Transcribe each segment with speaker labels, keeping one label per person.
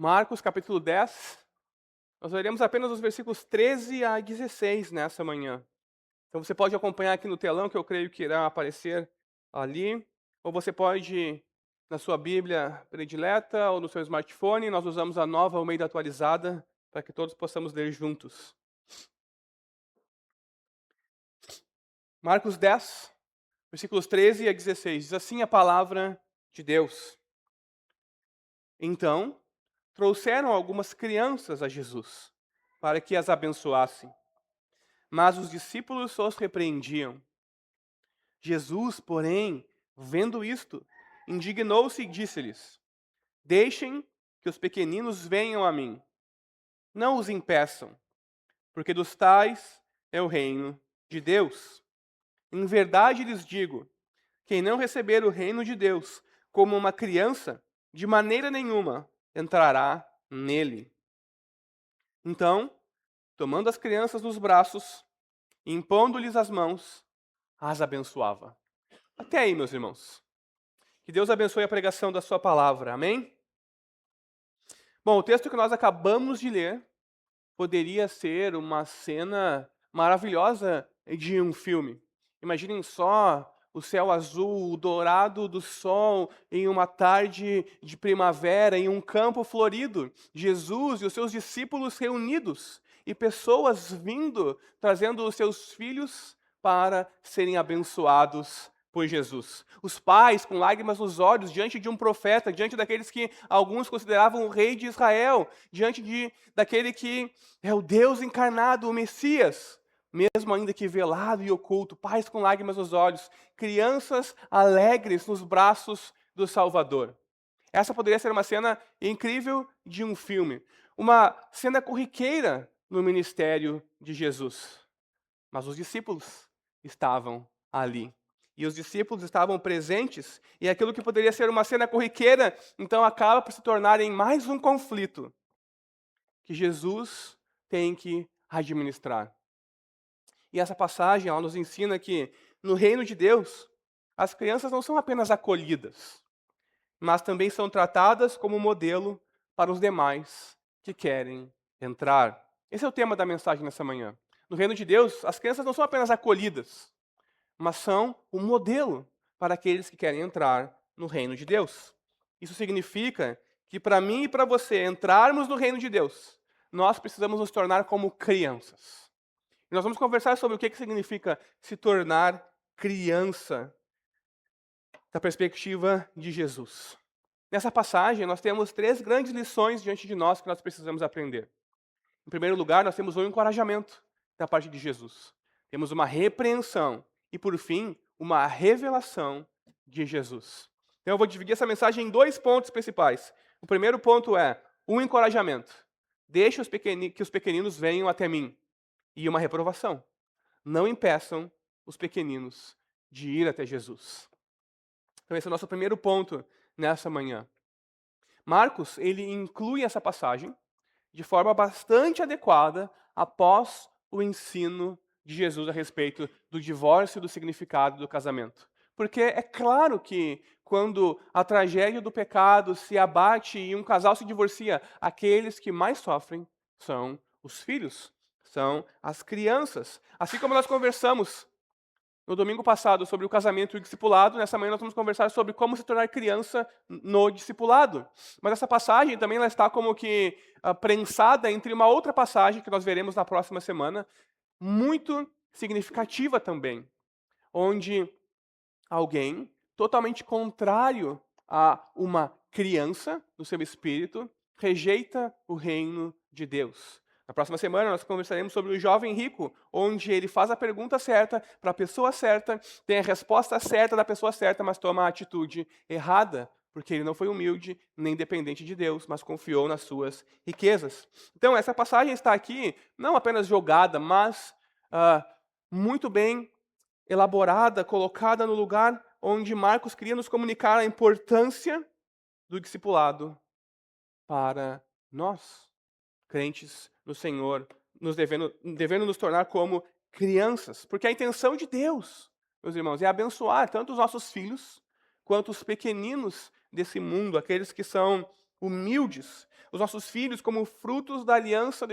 Speaker 1: Marcos capítulo 10, nós leremos apenas os versículos 13 a 16 nessa manhã. Então você pode acompanhar aqui no telão, que eu creio que irá aparecer ali, ou você pode, na sua Bíblia predileta ou no seu smartphone, nós usamos a nova Almeida atualizada para que todos possamos ler juntos. Marcos 10, versículos 13 a 16, diz assim a palavra de Deus. Então, trouxeram algumas crianças a Jesus, para que as abençoassem. Mas os discípulos os repreendiam. Jesus, porém, vendo isto, indignou-se e disse-lhes: Deixem que os pequeninos venham a mim. Não os impeçam, porque dos tais é o reino de Deus. Em verdade lhes digo: quem não receber o reino de Deus como uma criança, de maneira nenhuma entrará nele. Então, tomando as crianças nos braços e impondo-lhes as mãos, as abençoava. Até aí, meus irmãos. Que Deus abençoe a pregação da sua palavra. Amém? Bom, o texto que nós acabamos de ler poderia ser uma cena maravilhosa de um filme. Imaginem só o céu azul, o dourado do sol em uma tarde de primavera, em um campo florido. Jesus e os seus discípulos reunidos e pessoas vindo, trazendo os seus filhos para serem abençoados por Jesus. Os pais com lágrimas nos olhos diante de um profeta, diante daqueles que alguns consideravam o rei de Israel, diante daquele que é o Deus encarnado, o Messias, mesmo ainda que velado e oculto, pais com lágrimas nos olhos, crianças alegres nos braços do Salvador. Essa poderia ser uma cena incrível de um filme, uma cena corriqueira no ministério de Jesus. Mas os discípulos estavam ali. E os discípulos estavam presentes, e aquilo que poderia ser uma cena corriqueira, então acaba por se tornar em mais um conflito que Jesus tem que administrar. E essa passagem ela nos ensina que no reino de Deus, as crianças não são apenas acolhidas, mas também são tratadas como modelo para os demais que querem entrar. Esse é o tema da mensagem nessa manhã. No reino de Deus, as crianças não são apenas acolhidas, mas são um modelo para aqueles que querem entrar no reino de Deus. Isso significa que para mim e para você entrarmos no reino de Deus, nós precisamos nos tornar como crianças. E nós vamos conversar sobre o que significa se tornar criança da perspectiva de Jesus. Nessa passagem, nós temos 3 grandes lições diante de nós que nós precisamos aprender. Em primeiro lugar, nós temos um encorajamento da parte de Jesus. Temos uma repreensão e, por fim, uma revelação de Jesus. Então, eu vou dividir essa mensagem em 2 pontos principais. O primeiro ponto é um encorajamento. Deixe que os pequeninos venham até mim. E uma reprovação. Não impeçam os pequeninos de ir até Jesus. Então, esse é o nosso primeiro ponto nessa manhã. Marcos, ele inclui essa passagem de forma bastante adequada após o ensino de Jesus a respeito do divórcio e do significado do casamento. Porque é claro que quando a tragédia do pecado se abate e um casal se divorcia, aqueles que mais sofrem são os filhos, são as crianças. Assim como nós conversamos no domingo passado sobre o casamento e o discipulado, nessa manhã nós vamos conversar sobre como se tornar criança no discipulado. Mas essa passagem também ela está como que prensada entre uma outra passagem que nós veremos na próxima semana, muito significativa também, onde alguém totalmente contrário a uma criança no seu espírito rejeita o reino de Deus. Na próxima semana nós conversaremos sobre o jovem rico, onde ele faz a pergunta certa para a pessoa certa, tem a resposta certa da pessoa certa, mas toma a atitude errada, porque ele não foi humilde nem dependente de Deus, mas confiou nas suas riquezas. Então essa passagem está aqui não apenas jogada, mas muito bem elaborada, colocada no lugar onde Marcos queria nos comunicar a importância do discipulado para nós, crentes no Senhor, devendo nos tornar como crianças. Porque a intenção de Deus, meus irmãos, é abençoar tanto os nossos filhos, quanto os pequeninos desse mundo, aqueles que são humildes. Os nossos filhos, como frutos da aliança,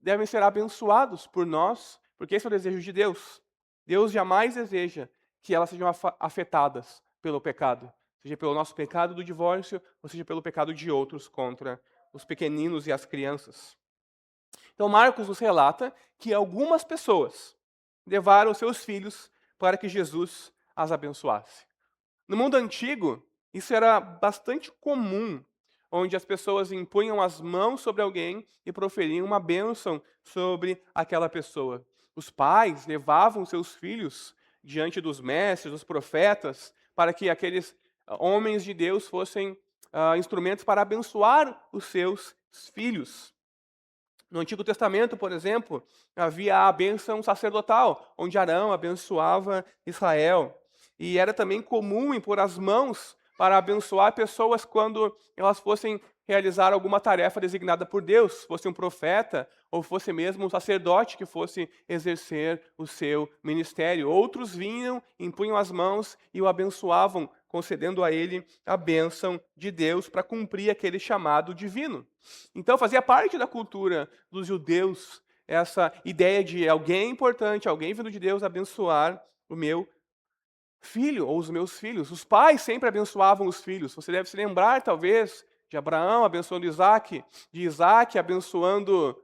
Speaker 1: devem ser abençoados por nós, porque esse é o desejo de Deus. Deus jamais deseja que elas sejam afetadas pelo pecado, seja pelo nosso pecado do divórcio, ou seja pelo pecado de outros contra os pequeninos e as crianças. Então, Marcos nos relata que algumas pessoas levaram seus filhos para que Jesus as abençoasse. No mundo antigo, isso era bastante comum, onde as pessoas impunham as mãos sobre alguém e proferiam uma bênção sobre aquela pessoa. Os pais levavam seus filhos diante dos mestres, dos profetas, para que aqueles homens de Deus fossem instrumentos para abençoar os seus filhos. No Antigo Testamento, por exemplo, havia a bênção sacerdotal, onde Arão abençoava Israel. E era também comum impor as mãos para abençoar pessoas quando elas fossem realizar alguma tarefa designada por Deus, fosse um profeta ou fosse mesmo um sacerdote que fosse exercer o seu ministério. Outros vinham, impunham as mãos e o abençoavam, concedendo a ele a bênção de Deus para cumprir aquele chamado divino. Então fazia parte da cultura dos judeus essa ideia de alguém importante, alguém vindo de Deus abençoar o meu filho ou os meus filhos. Os pais sempre abençoavam os filhos. Você deve se lembrar, talvez, de Abraão abençoando Isaac, de Isaac abençoando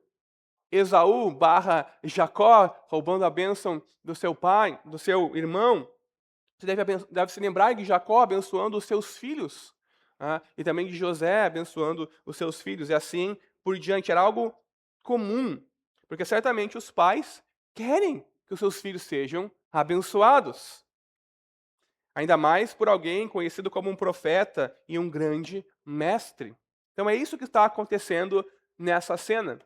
Speaker 1: Esaú barra Jacó, roubando a bênção do seu pai, do seu irmão. Você deve se lembrar de Jacó abençoando os seus filhos, e também de José abençoando os seus filhos, e assim por diante. Era algo comum, porque certamente os pais querem que os seus filhos sejam abençoados. Ainda mais por alguém conhecido como um profeta e um grande mestre. Então é isso que está acontecendo nessa cena.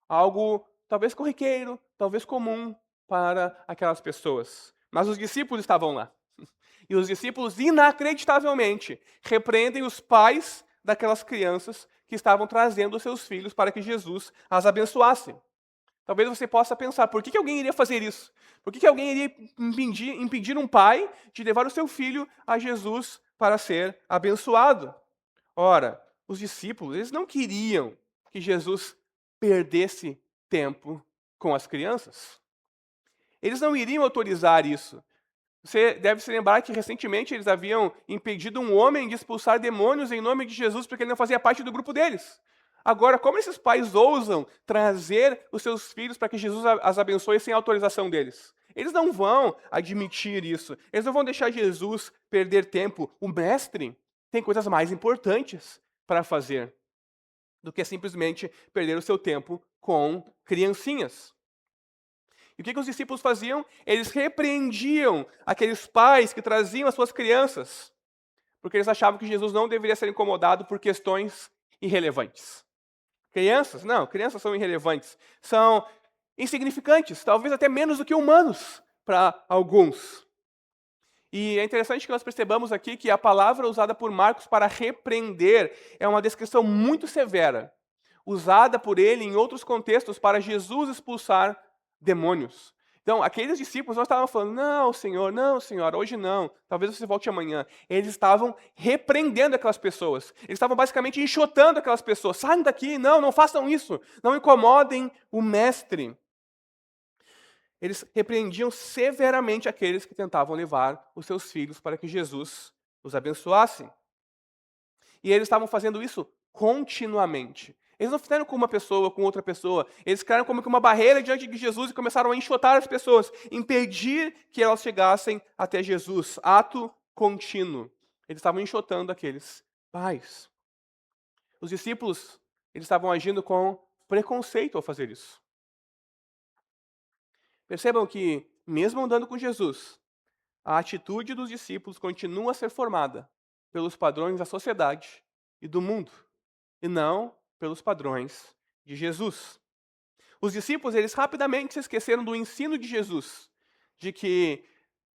Speaker 1: Algo talvez corriqueiro, talvez comum para aquelas pessoas. Mas os discípulos estavam lá. E os discípulos, inacreditavelmente, repreendem os pais daquelas crianças que estavam trazendo os seus filhos para que Jesus as abençoasse. Talvez você possa pensar, por que alguém iria fazer isso? Por que alguém iria impedir um pai de levar o seu filho a Jesus para ser abençoado? Ora, os discípulos, eles não queriam que Jesus perdesse tempo com as crianças. Eles não iriam autorizar isso. Você deve se lembrar que recentemente eles haviam impedido um homem de expulsar demônios em nome de Jesus porque ele não fazia parte do grupo deles. Agora, como esses pais ousam trazer os seus filhos para que Jesus as abençoe sem autorização deles? Eles não vão admitir isso. Eles não vão deixar Jesus perder tempo. O mestre tem coisas mais importantes para fazer do que simplesmente perder o seu tempo com criancinhas. E o que os discípulos faziam? Eles repreendiam aqueles pais que traziam as suas crianças, porque eles achavam que Jesus não deveria ser incomodado por questões irrelevantes. Crianças? Não, crianças são irrelevantes. São insignificantes, talvez até menos do que humanos para alguns. E é interessante que nós percebamos aqui que a palavra usada por Marcos para repreender é uma descrição muito severa, usada por ele em outros contextos para Jesus expulsar demônios. Então, aqueles discípulos não estavam falando, não, senhora, hoje não, talvez você volte amanhã. Eles estavam repreendendo aquelas pessoas. Eles estavam basicamente enxotando aquelas pessoas. Saiam daqui, não façam isso. Não incomodem o mestre. Eles repreendiam severamente aqueles que tentavam levar os seus filhos para que Jesus os abençoasse. E eles estavam fazendo isso continuamente. Eles não fizeram com uma pessoa, com outra pessoa. Eles criaram como que uma barreira diante de Jesus e começaram a enxotar as pessoas, impedir que elas chegassem até Jesus. Ato contínuo. Eles estavam enxotando aqueles pais. Os discípulos, eles estavam agindo com preconceito ao fazer isso. Percebam que, mesmo andando com Jesus, a atitude dos discípulos continua a ser formada pelos padrões da sociedade e do mundo, e não pelos padrões de Jesus. Os discípulos, eles rapidamente se esqueceram do ensino de Jesus, de que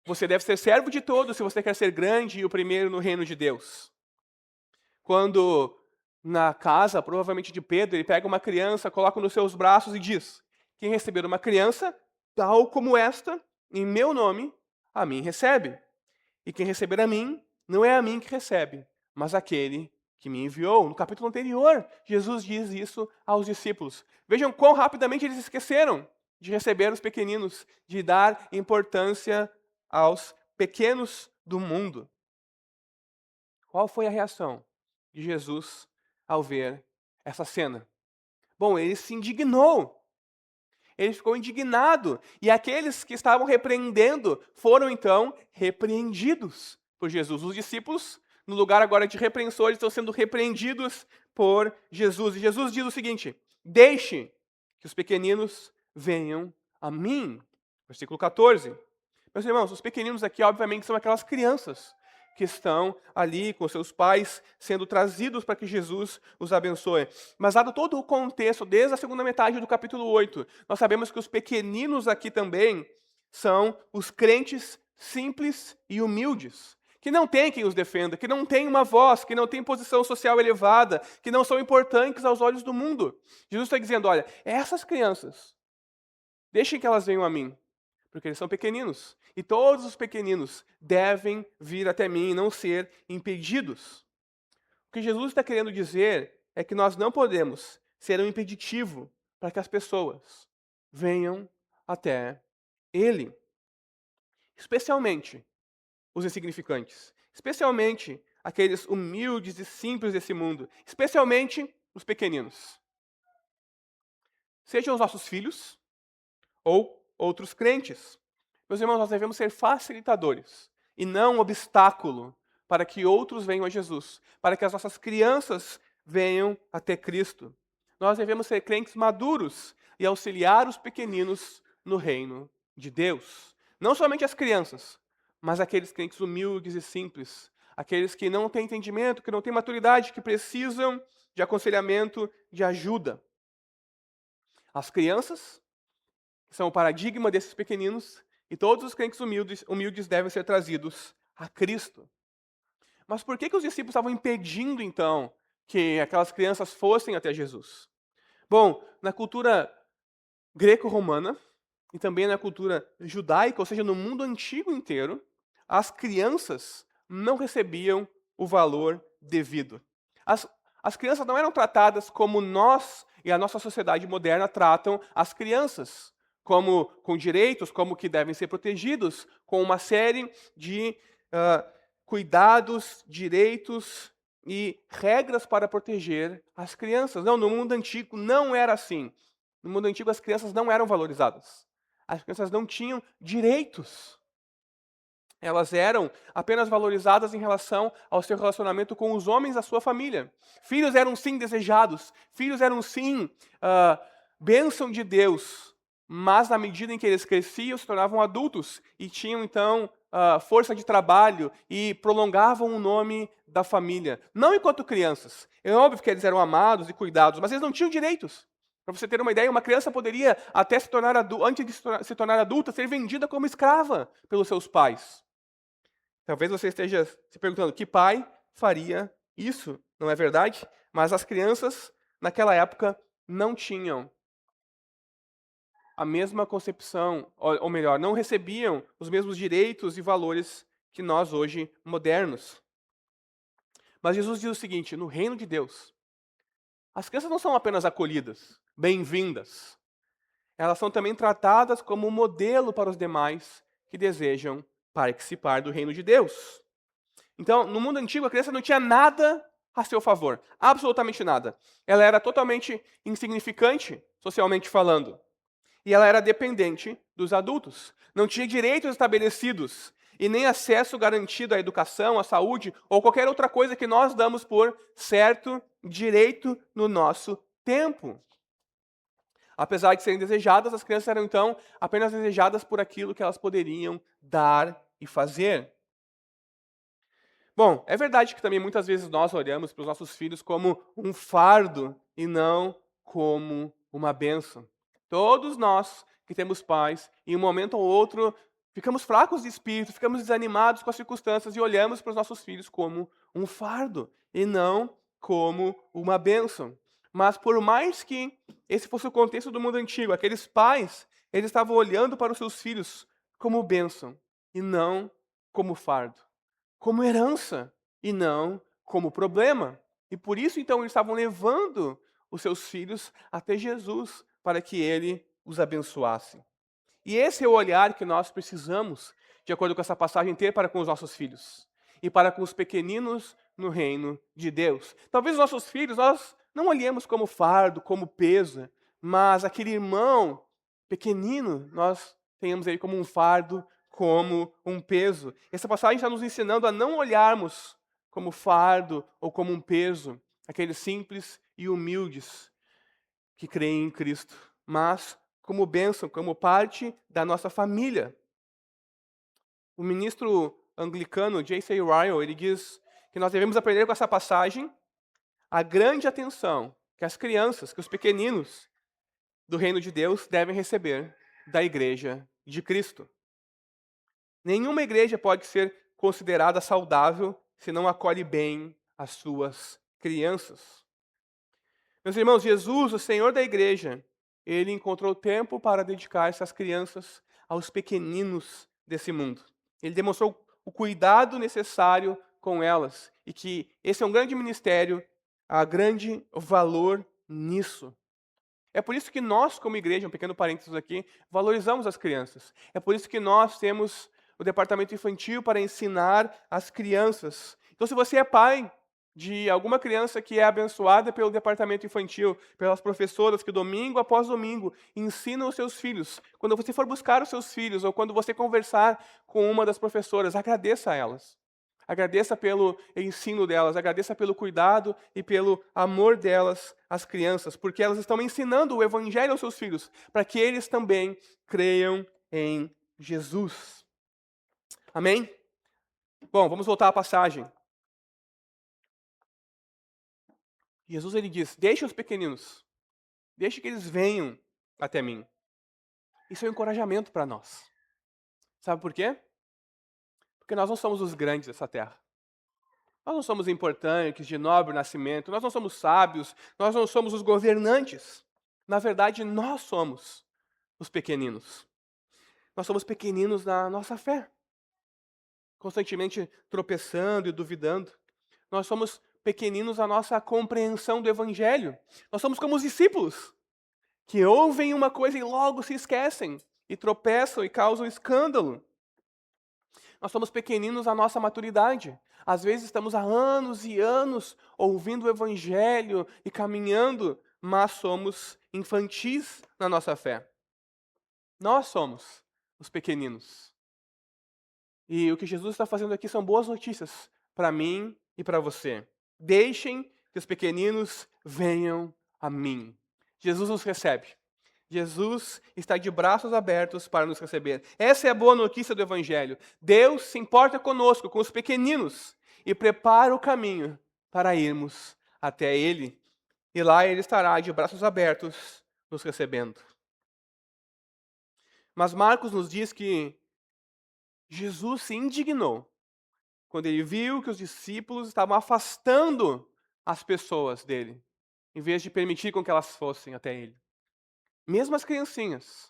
Speaker 1: você deve ser servo de todos se você quer ser grande e o primeiro no reino de Deus. Quando na casa, provavelmente de Pedro, ele pega uma criança, coloca nos seus braços e diz: quem receber uma criança, tal como esta, em meu nome, a mim recebe. E quem receber a mim, não é a mim que recebe, mas aquele que me enviou. No capítulo anterior, Jesus diz isso aos discípulos. Vejam quão rapidamente eles esqueceram de receber os pequeninos, de dar importância aos pequenos do mundo. Qual foi a reação de Jesus ao ver essa cena? Bom, ele se indignou. Ele ficou indignado. E aqueles que estavam repreendendo foram então repreendidos por Jesus. Os discípulos, no lugar agora de repreensores, estão sendo repreendidos por Jesus. E Jesus diz o seguinte: deixe que os pequeninos venham a mim. Versículo 14. Meus irmãos, os pequeninos aqui, obviamente, são aquelas crianças que estão ali com seus pais sendo trazidos para que Jesus os abençoe. Mas dado todo o contexto, desde a segunda metade do capítulo 8, nós sabemos que os pequeninos aqui também são os crentes simples e humildes, que não tem quem os defenda, que não tem uma voz, que não tem posição social elevada, que não são importantes aos olhos do mundo. Jesus está dizendo, olha, essas crianças, deixem que elas venham a mim, porque eles são pequeninos. E todos os pequeninos devem vir até mim e não ser impedidos. O que Jesus está querendo dizer é que nós não podemos ser um impeditivo para que as pessoas venham até Ele. Especialmente os insignificantes. Especialmente aqueles humildes e simples desse mundo. Especialmente os pequeninos. Sejam os nossos filhos ou outros crentes. Meus irmãos, nós devemos ser facilitadores e não um obstáculo para que outros venham a Jesus, para que as nossas crianças venham até Cristo. Nós devemos ser crentes maduros e auxiliar os pequeninos no reino de Deus. Não somente as crianças, mas aqueles crentes humildes e simples, aqueles que não têm entendimento, que não têm maturidade, que precisam de aconselhamento, de ajuda. As crianças são o paradigma desses pequeninos, e todos os crentes humildes devem ser trazidos a Cristo. Mas por que os discípulos estavam impedindo, então, que aquelas crianças fossem até Jesus? Bom, na cultura greco-romana, e também na cultura judaica, ou seja, no mundo antigo inteiro, as crianças não recebiam o valor devido. As crianças não eram tratadas como nós e a nossa sociedade moderna tratam as crianças, como com direitos, como que devem ser protegidos, com uma série de cuidados, direitos e regras para proteger as crianças. Não, no mundo antigo não era assim. No mundo antigo as crianças não eram valorizadas. As crianças não tinham direitos. Elas eram apenas valorizadas em relação ao seu relacionamento com os homens da sua família. Filhos eram sim desejados, filhos eram sim bênção de Deus, mas na medida em que eles cresciam, se tornavam adultos e tinham então força de trabalho e prolongavam o nome da família. Não enquanto crianças. É óbvio que eles eram amados e cuidados, mas eles não tinham direitos. Para você ter uma ideia, uma criança poderia até se tornar antes de se tornar adulta, ser vendida como escrava pelos seus pais. Talvez você esteja se perguntando, que pai faria isso? Não é verdade? Mas as crianças, naquela época, não tinham a mesma concepção, ou melhor, não recebiam os mesmos direitos e valores que nós hoje modernos. Mas Jesus diz o seguinte, no reino de Deus, as crianças não são apenas acolhidas, bem-vindas. Elas são também tratadas como um modelo para os demais que desejam participar do reino de Deus. Então, no mundo antigo, a criança não tinha nada a seu favor, absolutamente nada. Ela era totalmente insignificante, socialmente falando. E ela era dependente dos adultos. Não tinha direitos estabelecidos e nem acesso garantido à educação, à saúde ou qualquer outra coisa que nós damos por certo direito no nosso tempo. Apesar de serem desejadas, as crianças eram então apenas desejadas por aquilo que elas poderiam dar e fazer. Bom, é verdade que também muitas vezes nós olhamos para os nossos filhos como um fardo e não como uma bênção. Todos nós que temos pais, em um momento ou outro, ficamos fracos de espírito, ficamos desanimados com as circunstâncias e olhamos para os nossos filhos como um fardo e não como uma bênção. Mas por mais que esse fosse o contexto do mundo antigo, aqueles pais, eles estavam olhando para os seus filhos como bênção e não como fardo, como herança e não como problema. E por isso, então, eles estavam levando os seus filhos até Jesus para que ele os abençoasse. E esse é o olhar que nós precisamos, de acordo com essa passagem, ter para com os nossos filhos e para com os pequeninos no reino de Deus. Talvez os nossos filhos nós não olhemos como fardo, como peso, mas aquele irmão pequenino, nós tenhamos ele como um fardo, como um peso. Essa passagem está nos ensinando a não olharmos como fardo ou como um peso, aqueles simples e humildes que creem em Cristo, mas como bênção, como parte da nossa família. O ministro anglicano J.C. Ryle, ele diz que nós devemos aprender com essa passagem a grande atenção que as crianças, que os pequeninos do reino de Deus devem receber da igreja de Cristo. Nenhuma igreja pode ser considerada saudável se não acolhe bem as suas crianças. Meus irmãos, Jesus, o Senhor da igreja, ele encontrou tempo para dedicar essas crianças aos pequeninos desse mundo. Ele demonstrou o cuidado necessário com elas e que esse é um grande ministério, há grande valor nisso. É por isso que nós, como igreja, um pequeno parênteses aqui, valorizamos as crianças. É por isso que nós temos o departamento infantil para ensinar as crianças. Então, se você é pai de alguma criança que é abençoada pelo departamento infantil, pelas professoras que domingo após domingo ensinam os seus filhos, quando você for buscar os seus filhos ou quando você conversar com uma das professoras, agradeça a elas. Agradeça pelo ensino delas, agradeça pelo cuidado e pelo amor delas às crianças, porque elas estão ensinando o evangelho aos seus filhos, para que eles também creiam em Jesus. Amém? Bom, vamos voltar à passagem. Jesus ele diz: deixe os pequeninos, deixe que eles venham até mim. Isso é um encorajamento para nós. Sabe por quê? Porque nós não somos os grandes dessa terra. Nós não somos importantes, de nobre nascimento, nós não somos sábios, nós não somos os governantes. Na verdade, nós somos os pequeninos. Nós somos pequeninos na nossa fé, constantemente tropeçando e duvidando. Nós somos pequeninos na nossa compreensão do Evangelho. Nós somos como os discípulos, que ouvem uma coisa e logo se esquecem, e tropeçam e causam escândalo. Nós somos pequeninos na nossa maturidade. Às vezes estamos há anos e anos ouvindo o Evangelho e caminhando, mas somos infantis na nossa fé. Nós somos os pequeninos. E o que Jesus está fazendo aqui são boas notícias para mim e para você. Deixem que os pequeninos venham a mim. Jesus nos recebe. Jesus está de braços abertos para nos receber. Essa é a boa notícia do Evangelho. Deus se importa conosco, com os pequeninos, e prepara o caminho para irmos até Ele. E lá Ele estará de braços abertos nos recebendo. Mas Marcos nos diz que Jesus se indignou quando ele viu que os discípulos estavam afastando as pessoas dele, em vez de permitir com que elas fossem até ele. Mesmo as criancinhas.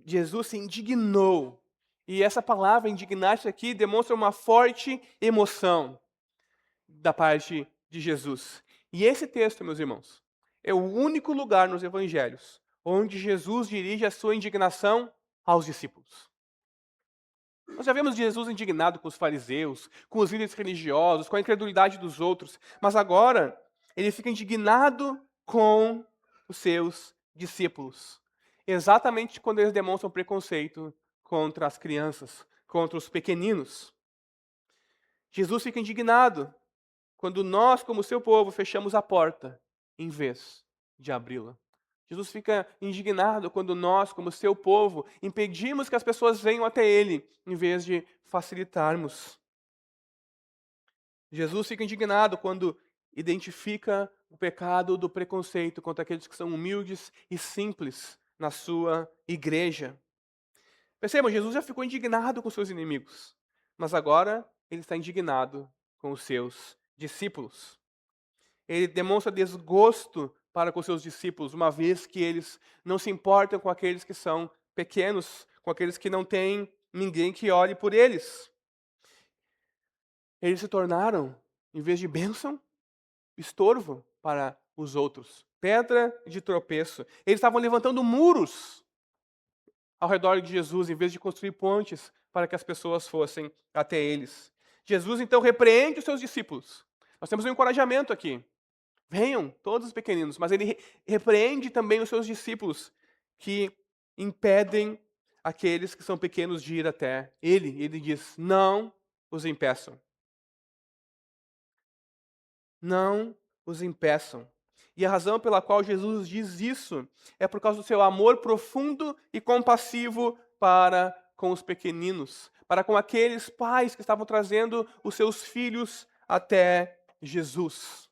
Speaker 1: Jesus se indignou. E essa palavra indignar-se aqui demonstra uma forte emoção da parte de Jesus. E esse texto, meus irmãos, é o único lugar nos evangelhos onde Jesus dirige a sua indignação aos discípulos. Nós já vemos Jesus indignado com os fariseus, com os líderes religiosos, com a incredulidade dos outros, mas agora ele fica indignado com os seus discípulos. Exatamente quando eles demonstram preconceito contra as crianças, contra os pequeninos. Jesus fica indignado quando nós, como seu povo, fechamos a porta em vez de abri-la. Jesus fica indignado quando nós, como seu povo, impedimos que as pessoas venham até Ele, em vez de facilitarmos. Jesus fica indignado quando identifica o pecado do preconceito contra aqueles que são humildes e simples na sua igreja. Percebam, Jesus já ficou indignado com seus inimigos, mas agora ele está indignado com os seus discípulos. Ele demonstra desgosto para com seus discípulos, uma vez que eles não se importam com aqueles que são pequenos, com aqueles que não têm ninguém que olhe por eles. Eles se tornaram, em vez de bênção, estorvo para os outros, pedra de tropeço. Eles estavam levantando muros ao redor de Jesus, em vez de construir pontes para que as pessoas fossem até eles. Jesus então repreende os seus discípulos. Nós temos um encorajamento aqui. Venham, todos os pequeninos, mas ele repreende também os seus discípulos que impedem aqueles que são pequenos de ir até ele. Ele diz: não os impeçam. Não os impeçam. E a razão pela qual Jesus diz isso é por causa do seu amor profundo e compassivo para com os pequeninos, para com aqueles pais que estavam trazendo os seus filhos até Jesus.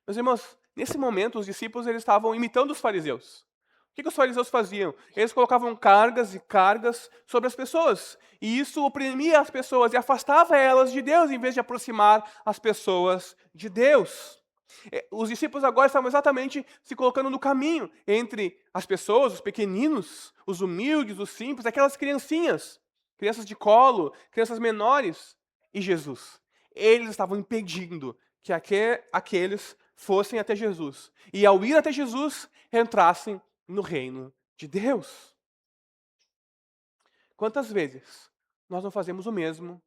Speaker 1: Meus irmãos, nesse momento os discípulos eles estavam imitando os fariseus. O que os fariseus faziam? Eles colocavam cargas e cargas sobre as pessoas. E isso oprimia as pessoas e afastava elas de Deus, em vez de aproximar as pessoas de Deus. Os discípulos agora estavam exatamente se colocando no caminho entre as pessoas, os pequeninos, os humildes, os simples, aquelas criancinhas, crianças de colo, crianças menores, e Jesus. Eles estavam impedindo que aqueles fossem até Jesus. E ao ir até Jesus, entrassem no reino de Deus. Quantas vezes nós não fazemos o mesmo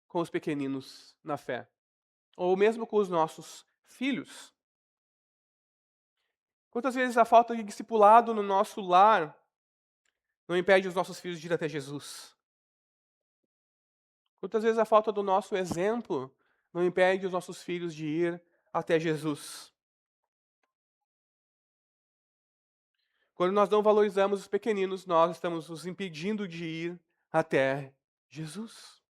Speaker 1: com os pequeninos na fé? Ou mesmo com os nossos filhos? Quantas vezes a falta de discipulado no nosso lar não impede os nossos filhos de ir até Jesus? Quantas vezes a falta do nosso exemplo não impede os nossos filhos de ir até Jesus? Quando nós não valorizamos os pequeninos, nós estamos nos impedindo de ir até Jesus.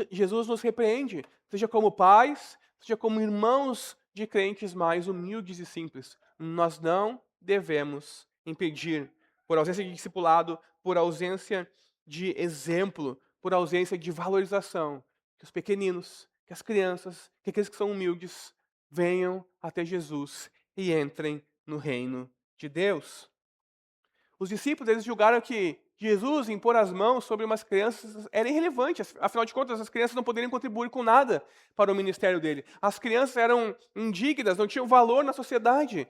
Speaker 1: Jesus nos repreende, seja como pais, seja como irmãos de crentes mais humildes e simples. Nós não devemos impedir, por ausência de discipulado, por ausência de exemplo, por ausência de valorização, que os pequeninos, que as crianças, que aqueles que são humildes, venham até Jesus e entrem no reino de Deus. Os discípulos eles julgaram que Jesus impor as mãos sobre umas crianças era irrelevante. Afinal de contas, as crianças não poderiam contribuir com nada para o ministério dele. As crianças eram indignas, não tinham valor na sociedade.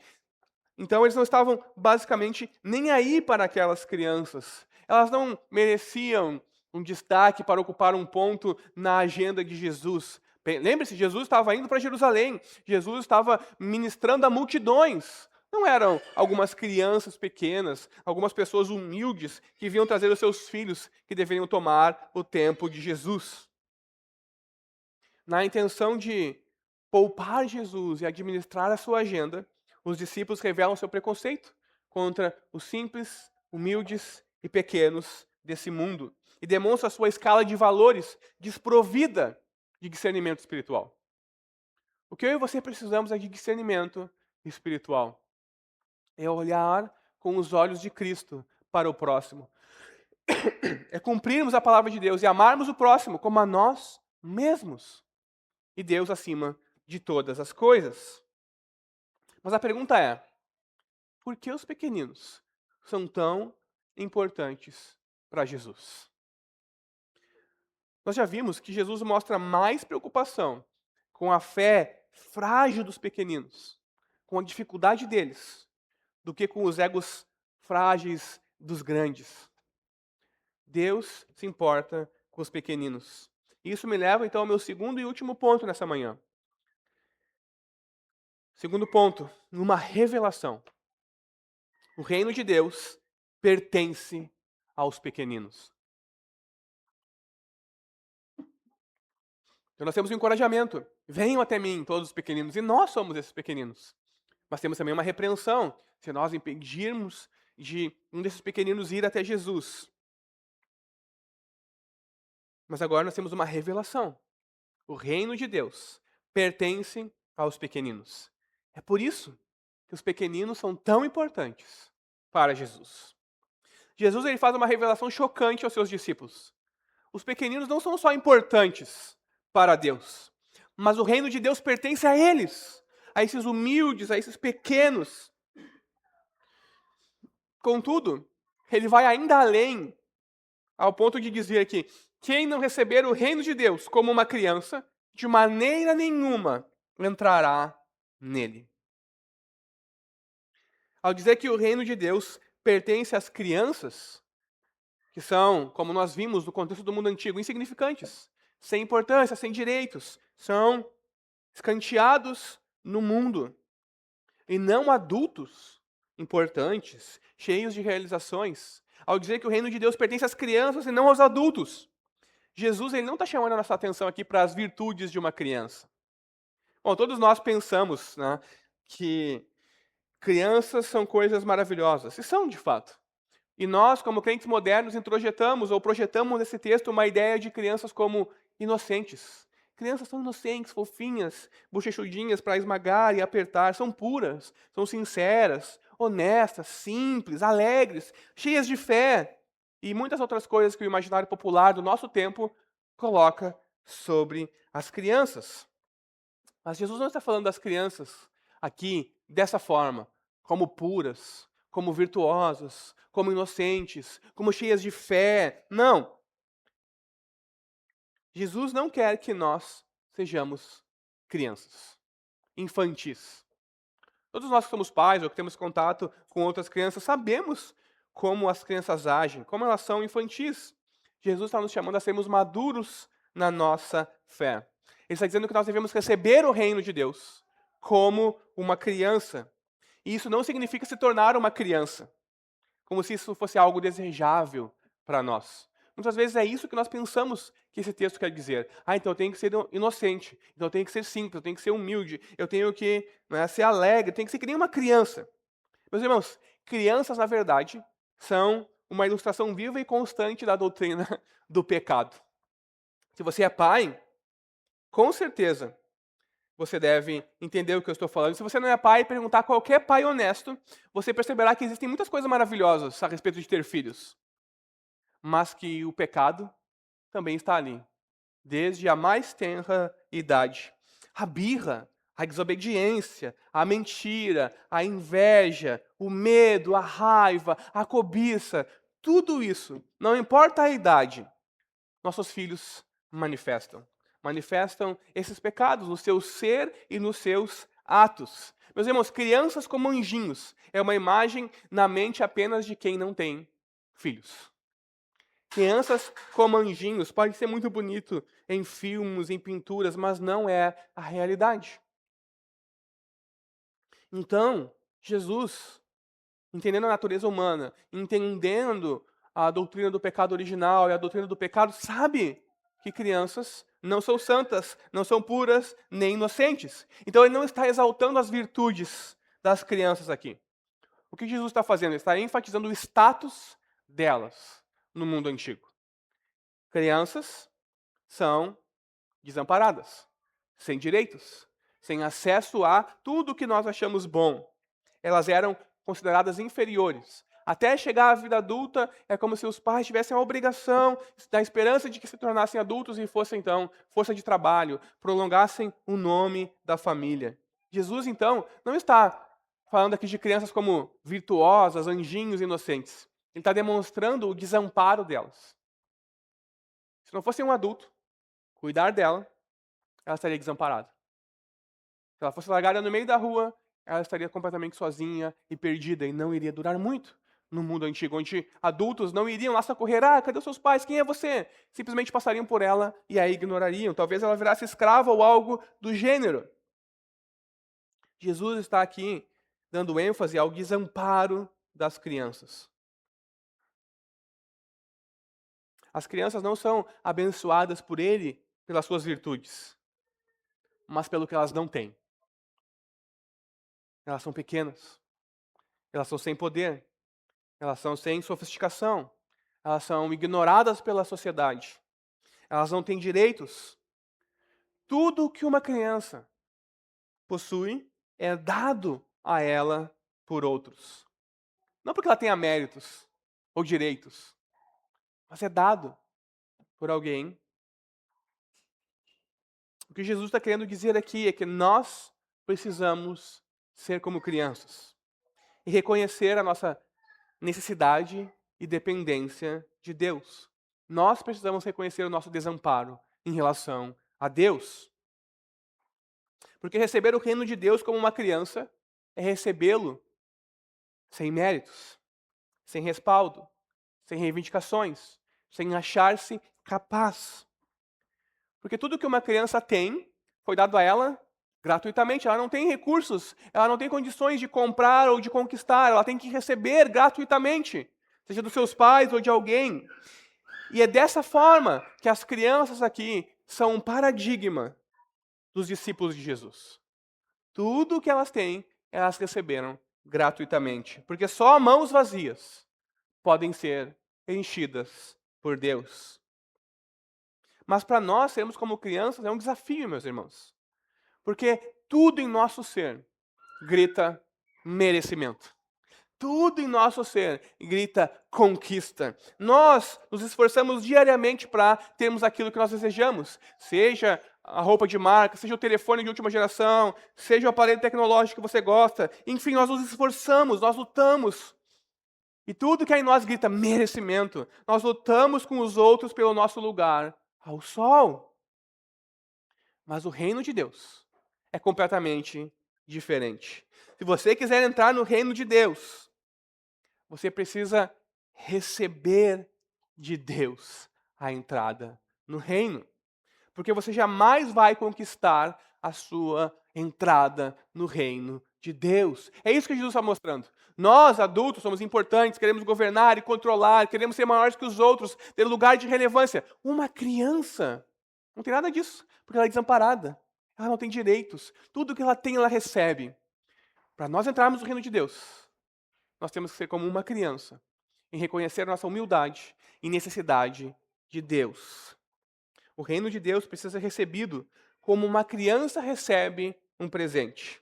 Speaker 1: Então eles não estavam basicamente nem aí para aquelas crianças. Elas não mereciam um destaque para ocupar um ponto na agenda de Jesus. Lembre-se, Jesus estava indo para Jerusalém. Jesus estava ministrando a multidões. Não eram algumas crianças pequenas, algumas pessoas humildes que vinham trazer os seus filhos que deveriam tomar o tempo de Jesus. Na intenção de poupar Jesus e administrar a sua agenda, os discípulos revelam seu preconceito contra os simples, humildes e pequenos desse mundo e demonstram a sua escala de valores desprovida de discernimento espiritual. O que eu e você precisamos é de discernimento espiritual. É olhar com os olhos de Cristo para o próximo. É cumprirmos a palavra de Deus e amarmos o próximo como a nós mesmos. E Deus acima de todas as coisas. Mas a pergunta é: por que os pequeninos são tão importantes para Jesus? Nós já vimos que Jesus mostra mais preocupação com a fé frágil dos pequeninos, com a dificuldade deles, do que com os egos frágeis dos grandes. Deus se importa com os pequeninos. Isso me leva então ao meu segundo e último ponto nessa manhã. Segundo ponto, uma revelação. O reino de Deus pertence aos pequeninos. Então nós temos um encorajamento. Venham até mim, todos os pequeninos. E nós somos esses pequeninos. Mas temos também uma repreensão. Se nós impedirmos de um desses pequeninos ir até Jesus. Mas agora nós temos uma revelação. O reino de Deus pertence aos pequeninos. É por isso que os pequeninos são tão importantes para Jesus. Jesus ele faz uma revelação chocante aos seus discípulos. Os pequeninos não são só importantes para Deus, mas o reino de Deus pertence a eles, a esses humildes, a esses pequenos. Contudo, ele vai ainda além, ao ponto de dizer que quem não receber o reino de Deus como uma criança, de maneira nenhuma entrará nele. Ao dizer que o reino de Deus pertence às crianças, que são, como nós vimos no contexto do mundo antigo, insignificantes, sem importância, sem direitos, são escanteados no mundo, e não adultos importantes, cheios de realizações. Ao dizer que o reino de Deus pertence às crianças e não aos adultos, Jesus ele não está chamando a nossa atenção aqui para as virtudes de uma criança. Bom, todos nós pensamos, né, que crianças são coisas maravilhosas, e são de fato. E nós, como crentes modernos, introjetamos ou projetamos nesse texto uma ideia de crianças como inocentes. Crianças são inocentes, fofinhas, bochechudinhas para esmagar e apertar, são puras, são sinceras, honestas, simples, alegres, cheias de fé e muitas outras coisas que o imaginário popular do nosso tempo coloca sobre as crianças. Mas Jesus não está falando das crianças aqui dessa forma, como puras, como virtuosas, como inocentes, como cheias de fé. Não. Jesus não quer que nós sejamos crianças, infantis. Todos nós que somos pais ou que temos contato com outras crianças sabemos como as crianças agem, como elas são infantis. Jesus está nos chamando a sermos maduros na nossa fé. Ele está dizendo que nós devemos receber o reino de Deus como uma criança. E isso não significa se tornar uma criança, como se isso fosse algo desejável para nós. Muitas vezes é isso que nós pensamos que esse texto quer dizer. Então eu tenho que ser inocente, então eu tenho que ser simples, eu tenho que ser humilde, eu tenho que ser alegre, eu tenho que ser que nem uma criança. Meus irmãos, crianças, na verdade, são uma ilustração viva e constante da doutrina do pecado. Se você é pai, com certeza você deve entender o que eu estou falando. Se você não é pai, perguntar a qualquer pai honesto, você perceberá que existem muitas coisas maravilosas a respeito de ter filhos, mas que o pecado também está ali, desde a mais tenra idade. A birra, a desobediência, a mentira, a inveja, o medo, a raiva, a cobiça, tudo isso, não importa a idade, nossos filhos manifestam. Manifestam esses pecados no seu ser e nos seus atos. Meus irmãos, crianças como anjinhos é uma imagem na mente apenas de quem não tem filhos. Crianças como anjinhos pode ser muito bonito em filmes, em pinturas, mas não é a realidade. Então, Jesus, entendendo a natureza humana, entendendo a doutrina do pecado original e a doutrina do pecado, sabe que crianças não são santas, não são puras, nem inocentes. Então ele não está exaltando as virtudes das crianças aqui. O que Jesus está fazendo? Ele está enfatizando o status delas no mundo antigo. Crianças são desamparadas, sem direitos, sem acesso a tudo o que nós achamos bom. Elas eram consideradas inferiores. Até chegar à vida adulta, é como se os pais tivessem a obrigação, da esperança de que se tornassem adultos e fossem, então, força de trabalho, prolongassem o nome da família. Jesus, então, não está falando aqui de crianças como virtuosas, anjinhos inocentes. Ele está demonstrando o desamparo delas. Se não fosse um adulto cuidar dela, ela estaria desamparada. Se ela fosse largada no meio da rua, ela estaria completamente sozinha e perdida e não iria durar muito no mundo antigo, onde adultos não iriam lá socorrer. Cadê os seus pais? Quem é você? Simplesmente passariam por ela e a ignorariam. Talvez ela virasse escrava ou algo do gênero. Jesus está aqui dando ênfase ao desamparo das crianças. As crianças não são abençoadas por Ele pelas suas virtudes, mas pelo que elas não têm. Elas são pequenas, elas são sem poder, elas são sem sofisticação, elas são ignoradas pela sociedade, elas não têm direitos. Tudo que uma criança possui é dado a ela por outros. Não porque ela tenha méritos ou direitos, mas é dado por alguém. O que Jesus está querendo dizer aqui é que nós precisamos ser como crianças e reconhecer a nossa necessidade e dependência de Deus. Nós precisamos reconhecer o nosso desamparo em relação a Deus. Porque receber o reino de Deus como uma criança é recebê-lo sem méritos, sem respaldo, sem reivindicações, sem achar-se capaz. Porque tudo que uma criança tem foi dado a ela gratuitamente. Ela não tem recursos, ela não tem condições de comprar ou de conquistar, ela tem que receber gratuitamente, seja dos seus pais ou de alguém. E é dessa forma que as crianças aqui são um paradigma dos discípulos de Jesus. Tudo que elas têm, elas receberam gratuitamente. Porque só mãos vazias podem ser enchidas por Deus. Mas para nós sermos como crianças é um desafio, meus irmãos. Porque tudo em nosso ser grita merecimento. Tudo em nosso ser grita conquista. Nós nos esforçamos diariamente para termos aquilo que nós desejamos. Seja a roupa de marca, seja o telefone de última geração, seja o aparelho tecnológico que você gosta. Enfim, nós nos esforçamos, nós lutamos. E tudo que há em nós grita merecimento. Nós lutamos com os outros pelo nosso lugar ao sol. Mas o reino de Deus é completamente diferente. Se você quiser entrar no reino de Deus, você precisa receber de Deus a entrada no reino. Porque você jamais vai conquistar a sua entrada no reino de Deus. É isso que Jesus está mostrando. Nós, adultos, somos importantes, queremos governar e controlar, queremos ser maiores que os outros, ter lugar de relevância. Uma criança não tem nada disso, porque ela é desamparada. Ela não tem direitos. Tudo que ela tem, ela recebe. Para nós entrarmos no reino de Deus, nós temos que ser como uma criança, em reconhecer a nossa humildade e necessidade de Deus. O reino de Deus precisa ser recebido como uma criança recebe um presente.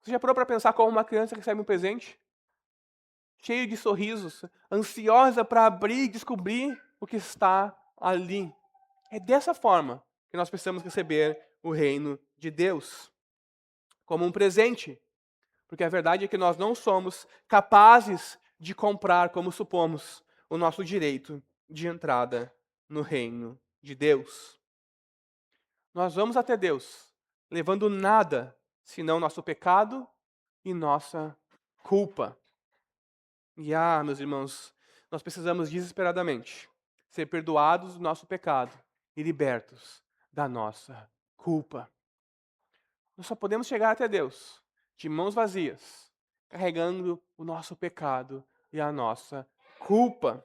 Speaker 1: Você já parou para pensar como uma criança recebe um presente? Cheio de sorrisos, ansiosa para abrir e descobrir o que está ali. É dessa forma que nós precisamos receber o reino de Deus, como um presente. Porque a verdade é que nós não somos capazes de comprar, como supomos, o nosso direito de entrada no reino de Deus. Nós vamos até Deus levando nada senão nosso pecado e nossa culpa. E meus irmãos, nós precisamos desesperadamente ser perdoados do nosso pecado e libertos da nossa culpa. Nós só podemos chegar até Deus de mãos vazias, carregando o nosso pecado e a nossa culpa.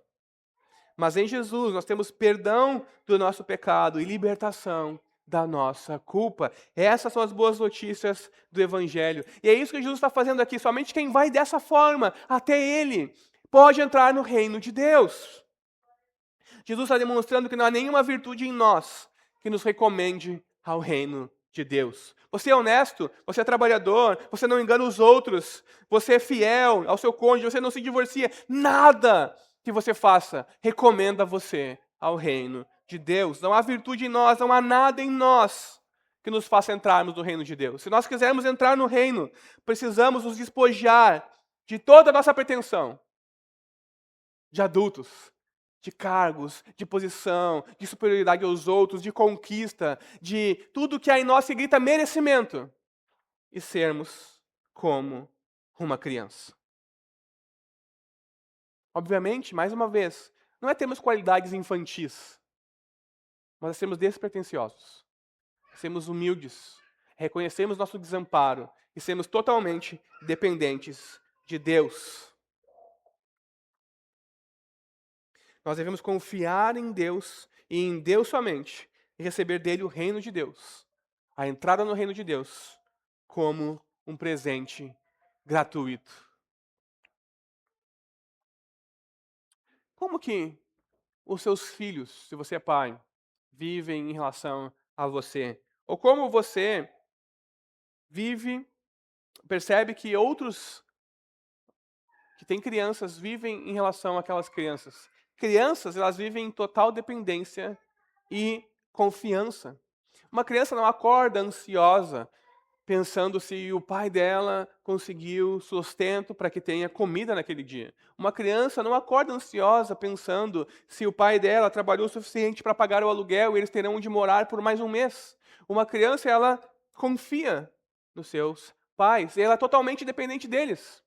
Speaker 1: Mas em Jesus nós temos perdão do nosso pecado e libertação da nossa culpa. Essas são as boas notícias do Evangelho. E é isso que Jesus está fazendo aqui. Somente quem vai dessa forma até Ele pode entrar no reino de Deus. Jesus está demonstrando que não há nenhuma virtude em nós que nos recomende ao reino de Deus. Você é honesto, você é trabalhador, você não engana os outros, você é fiel ao seu cônjuge, você não se divorcia. Nada que você faça recomenda você ao reino de Deus. Não há virtude em nós, não há nada em nós que nos faça entrarmos no reino de Deus. Se nós quisermos entrar no reino, precisamos nos despojar de toda a nossa pretensão de adultos, de cargos, de posição, de superioridade aos outros, de conquista, de tudo que há em nós que grita merecimento, e sermos como uma criança. Obviamente, mais uma vez, não é termos qualidades infantis, mas é sermos despretensiosos, sermos humildes, reconhecemos nosso desamparo e sermos totalmente dependentes de Deus. Nós devemos confiar em Deus e em Deus somente e receber dele o reino de Deus, a entrada no reino de Deus, como um presente gratuito. Como que os seus filhos, se você é pai, vivem em relação a você? Ou como você vive, percebe que outros que têm crianças vivem em relação àquelas crianças? Crianças, elas vivem em total dependência e confiança. Uma criança não acorda ansiosa pensando se o pai dela conseguiu sustento para que tenha comida naquele dia. Uma criança não acorda ansiosa pensando se o pai dela trabalhou o suficiente para pagar o aluguel e eles terão onde morar por mais um mês. Uma criança, ela confia nos seus pais e ela é totalmente dependente deles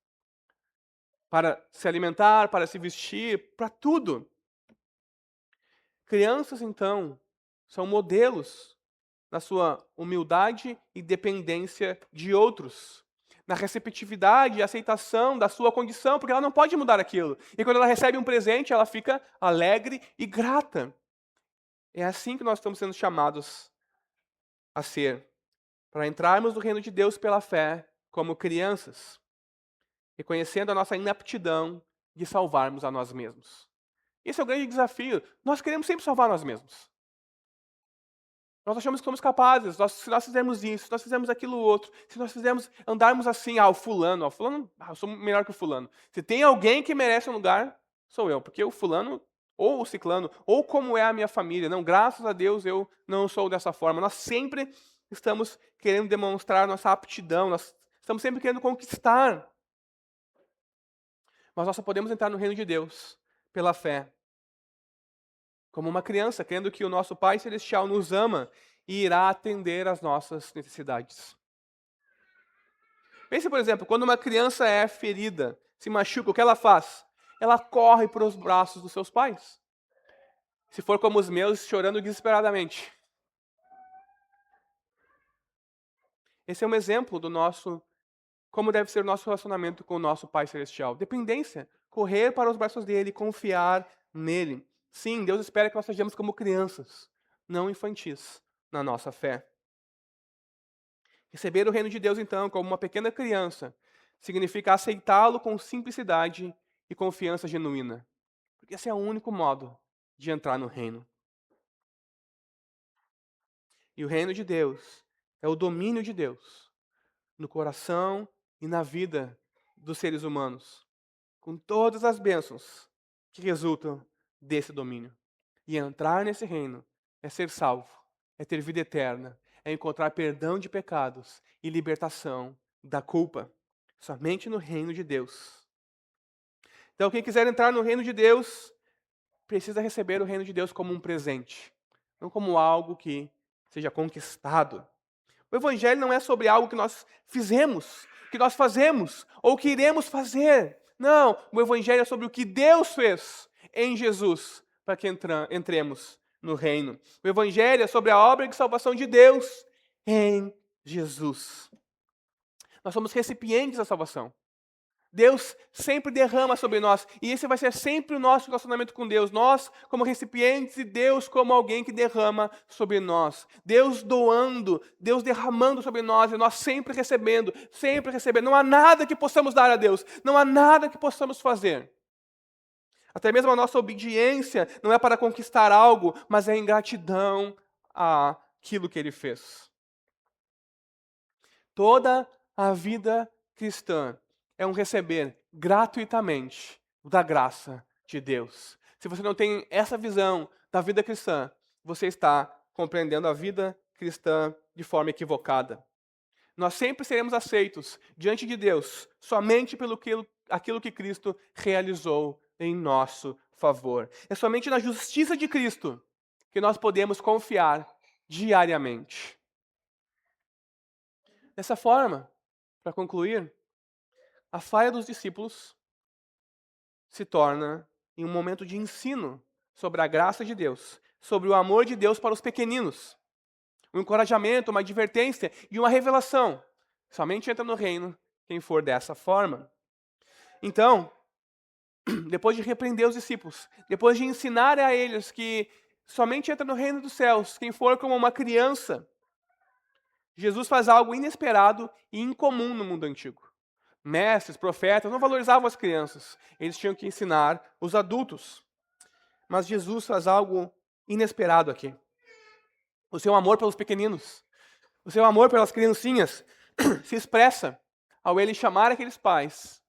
Speaker 1: para se alimentar, para se vestir, para tudo. Crianças, então, são modelos na sua humildade e dependência de outros, na receptividade e aceitação da sua condição, porque ela não pode mudar aquilo. E quando ela recebe um presente, ela fica alegre e grata. É assim que nós estamos sendo chamados a ser, para entrarmos no reino de Deus pela fé, como crianças, reconhecendo a nossa inaptidão de salvarmos a nós mesmos. Esse é o grande desafio. Nós queremos sempre salvar nós mesmos. Nós achamos que somos capazes, se nós fizermos isso, se nós fizermos aquilo outro, se nós fizermos, andarmos assim, o fulano, eu sou melhor que o fulano. Se tem alguém que merece um lugar, sou eu, porque o fulano, ou o ciclano, ou como é a minha família, não, graças a Deus eu não sou dessa forma. Nós sempre estamos querendo demonstrar nossa aptidão, nós estamos sempre querendo conquistar. Mas nós só podemos entrar no reino de Deus pela fé. Como uma criança, crendo que o nosso Pai Celestial nos ama e irá atender às nossas necessidades. Pense, por exemplo, quando uma criança é ferida, se machuca, o que ela faz? Ela corre para os braços dos seus pais. Se for como os meus, chorando desesperadamente. Esse é um exemplo do como deve ser o nosso relacionamento com o nosso Pai Celestial. Dependência, correr para os braços dele, confiar nele. Sim, Deus espera que nós sejamos como crianças, não infantis, na nossa fé. Receber o reino de Deus, então, como uma pequena criança, significa aceitá-lo com simplicidade e confiança genuína. Porque esse é o único modo de entrar no reino. E o reino de Deus é o domínio de Deus no coração e na vida dos seres humanos, com todas as bênçãos que resultam desse domínio. E entrar nesse reino é ser salvo, é ter vida eterna, é encontrar perdão de pecados e libertação da culpa. Somente no reino de Deus. Então, quem quiser entrar no reino de Deus, precisa receber o reino de Deus como um presente, não como algo que seja conquistado. O Evangelho não é sobre algo que nós fizemos, que nós fazemos ou que iremos fazer. Não, o Evangelho é sobre o que Deus fez em Jesus para que entremos no reino. O Evangelho é sobre a obra de salvação de Deus em Jesus. Nós somos recipientes da salvação. Deus sempre derrama sobre nós, e esse vai ser sempre o nosso relacionamento com Deus. Nós, como recipientes, e Deus como alguém que derrama sobre nós. Deus doando, Deus derramando sobre nós, e nós sempre recebendo, sempre recebendo. Não há nada que possamos dar a Deus, não há nada que possamos fazer. Até mesmo a nossa obediência não é para conquistar algo, mas é em gratidão àquilo que Ele fez. Toda a vida cristã é um receber gratuitamente da graça de Deus. Se você não tem essa visão da vida cristã, você está compreendendo a vida cristã de forma equivocada. Nós sempre seremos aceitos diante de Deus somente pelo aquilo que Cristo realizou em nosso favor. É somente na justiça de Cristo que nós podemos confiar diariamente. Dessa forma, para concluir, a falha dos discípulos se torna em um momento de ensino sobre a graça de Deus, sobre o amor de Deus para os pequeninos. Um encorajamento, uma advertência e uma revelação. Somente entra no reino quem for dessa forma. Então, depois de repreender os discípulos, depois de ensinar a eles que somente entra no reino dos céus quem for como uma criança, Jesus faz algo inesperado e incomum no mundo antigo. Mestres, profetas não valorizavam as crianças, eles tinham que ensinar os adultos. Mas Jesus faz algo inesperado aqui. O seu amor pelos pequeninos, o seu amor pelas criancinhas se expressa ao ele chamar aqueles pais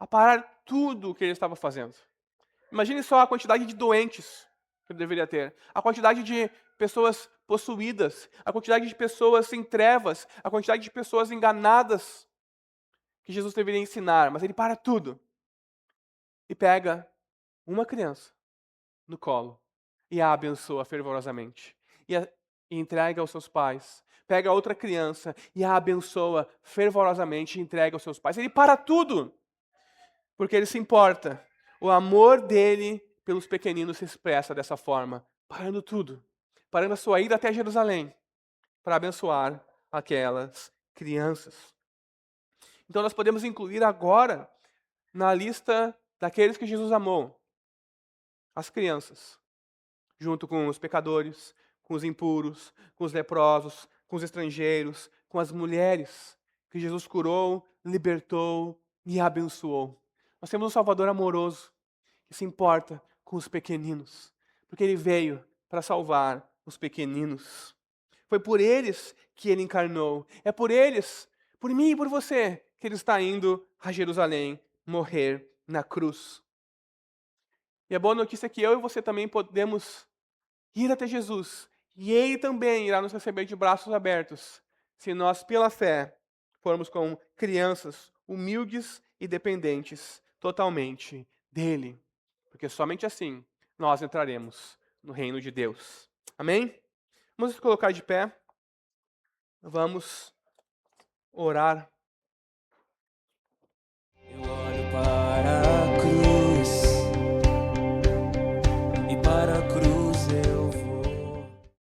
Speaker 1: a parar tudo o que ele estava fazendo. Imagine só a quantidade de doentes que ele deveria ter, a quantidade de pessoas possuídas, a quantidade de pessoas em trevas, a quantidade de pessoas enganadas que Jesus deveria ensinar, mas ele para tudo e pega uma criança no colo e a abençoa fervorosamente e entrega aos seus pais. Pega outra criança e a abençoa fervorosamente e entrega aos seus pais. Ele para tudo porque ele se importa. O amor dele pelos pequeninos se expressa dessa forma, parando tudo, parando a sua ida até Jerusalém para abençoar aquelas crianças. Então nós podemos incluir agora na lista daqueles que Jesus amou as crianças, junto com os pecadores, com os impuros, com os leprosos, com os estrangeiros, com as mulheres que Jesus curou, libertou e abençoou. Nós temos um Salvador amoroso que se importa com os pequeninos, porque ele veio para salvar os pequeninos. Foi por eles que ele encarnou. É por eles, por mim e por você, que ele está indo a Jerusalém morrer na cruz. E a boa notícia é que eu e você também podemos ir até Jesus. E ele também irá nos receber de braços abertos, se nós, pela fé, formos como crianças humildes e dependentes totalmente dele. Porque somente assim nós entraremos no reino de Deus. Amém? Vamos nos colocar de pé. Vamos orar